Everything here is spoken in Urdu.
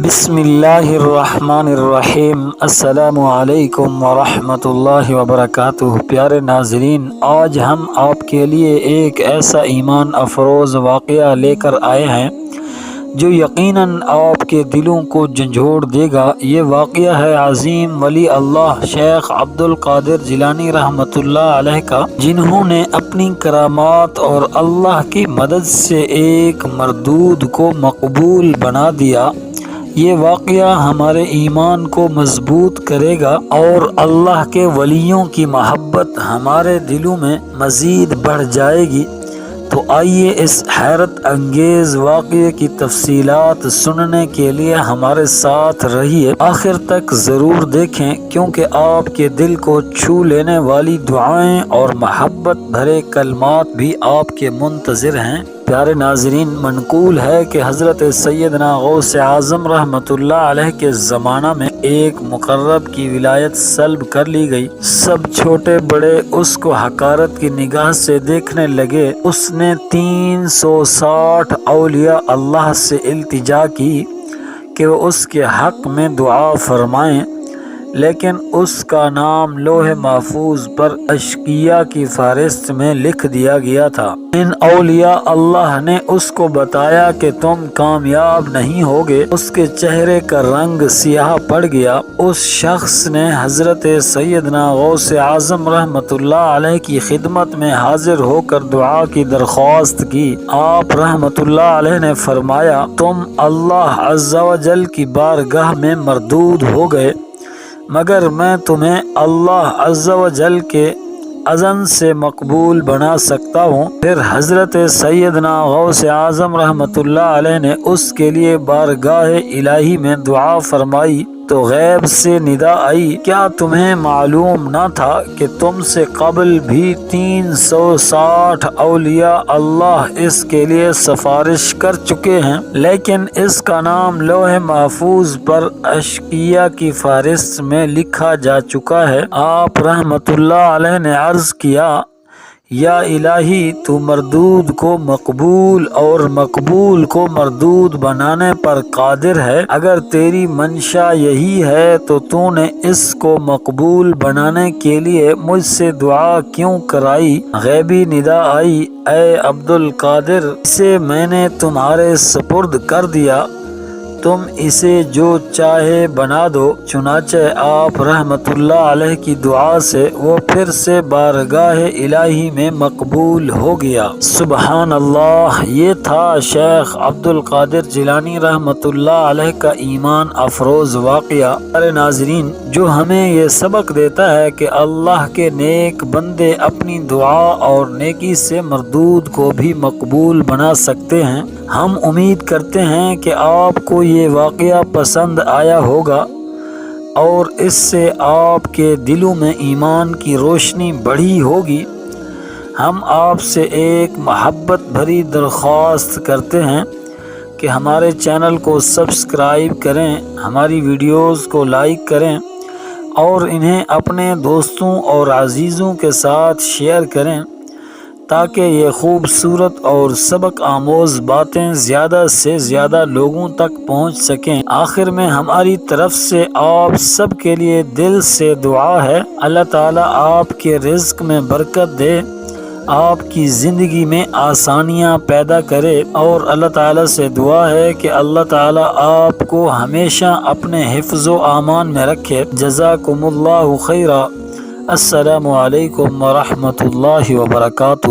بسم اللہ الرحمن الرحیم۔ السلام علیکم ورحمۃ اللہ وبرکاتہ۔ پیارے ناظرین، آج ہم آپ کے لیے ایک ایسا ایمان افروز واقعہ لے کر آئے ہیں جو یقیناً آپ کے دلوں کو جھنجھوڑ دے گا۔ یہ واقعہ ہے عظیم ولی اللہ شیخ عبد القادر جیلانی رحمۃ اللہ علیہ کا، جنہوں نے اپنی کرامات اور اللہ کی مدد سے ایک مردود کو مقبول بنا دیا۔ یہ واقعہ ہمارے ایمان کو مضبوط کرے گا اور اللہ کے ولیوں کی محبت ہمارے دلوں میں مزید بڑھ جائے گی۔ تو آئیے اس حیرت انگیز واقعے کی تفصیلات سننے کے لیے ہمارے ساتھ رہیے، آخر تک ضرور دیکھیں، کیونکہ آپ کے دل کو چھو لینے والی دعائیں اور محبت بھرے کلمات بھی آپ کے منتظر ہیں۔ پیارے ناظرین، منقول ہے کہ حضرت سیدنا غوث اعظم رحمۃ اللہ علیہ کے زمانہ میں ایک مقرب کی ولایت سلب کر لی گئی۔ سب چھوٹے بڑے اس کو حقارت کی نگاہ سے دیکھنے لگے۔ اس نے 360 اولیاء اللہ سے التجا کی کہ وہ اس کے حق میں دعا فرمائیں، لیکن اس کا نام لوح محفوظ پر اشقیاء کی فہرست میں لکھ دیا گیا تھا۔ ان اولیاء اللہ نے اس کو بتایا کہ تم کامیاب نہیں ہوگے۔ اس کے چہرے کا رنگ سیاہ پڑ گیا۔ اس شخص نے حضرت سیدنا غوث اعظم رحمۃ اللہ علیہ کی خدمت میں حاضر ہو کر دعا کی درخواست کی۔ آپ رحمۃ اللہ علیہ نے فرمایا، تم اللہ عز و جل کی بارگاہ میں مردود ہو گئے، مگر میں تمہیں اللہ عز و جل کے اذن سے مقبول بنا سکتا ہوں۔ پھر حضرت سیدنا غوث اعظم رحمۃ اللہ علیہ نے اس کے لیے بارگاہ الہی میں دعا فرمائی تو غیب سے ندا آئی، کیا تمہیں معلوم نہ تھا کہ تم سے قبل بھی 360 اولیاء اللہ اس کے لیے سفارش کر چکے ہیں، لیکن اس کا نام لوح محفوظ پر اشقیاء کی فہرست میں لکھا جا چکا ہے۔ آپ رحمۃ اللہ علیہ نے عرض کیا، یا الہی، تو مردود کو مقبول اور مقبول کو مردود بنانے پر قادر ہے۔ اگر تیری منشا یہی ہے تو نے اس کو مقبول بنانے کے لیے مجھ سے دعا کیوں کرائی؟ غیبی ندا آئی، اے عبد القادر، اسے میں نے تمہارے سپرد کر دیا، تم اسے جو چاہے بنا دو۔ چنانچہ آپ رحمۃ اللہ علیہ کی دعا سے وہ پھر سے بارگاہ الہی میں مقبول ہو گیا۔ سبحان اللہ۔ یہ تھا شیخ عبد القادر جیلانی رحمۃ اللہ علیہ کا ایمان افروز واقعہ۔ ہمارے ناظرین، جو ہمیں یہ سبق دیتا ہے کہ اللہ کے نیک بندے اپنی دعا اور نیکی سے مردود کو بھی مقبول بنا سکتے ہیں۔ ہم امید کرتے ہیں کہ آپ کو یہ واقعہ پسند آیا ہوگا اور اس سے آپ کے دلوں میں ایمان کی روشنی بڑھی ہوگی۔ ہم آپ سے ایک محبت بھری درخواست کرتے ہیں کہ ہمارے چینل کو سبسکرائب کریں، ہماری ویڈیوز کو لائک کریں اور انہیں اپنے دوستوں اور عزیزوں کے ساتھ شیئر کریں تاکہ یہ خوبصورت اور سبق آموز باتیں زیادہ سے زیادہ لوگوں تک پہنچ سکیں۔ آخر میں ہماری طرف سے آپ سب کے لیے دل سے دعا ہے، اللہ تعالیٰ آپ کے رزق میں برکت دے، آپ کی زندگی میں آسانیاں پیدا کرے، اور اللہ تعالیٰ سے دعا ہے کہ اللہ تعالیٰ آپ کو ہمیشہ اپنے حفظ و امان میں رکھے۔ جزاکم اللہ خیرا۔ السلام علیکم ورحمۃ اللہ وبرکاتہ۔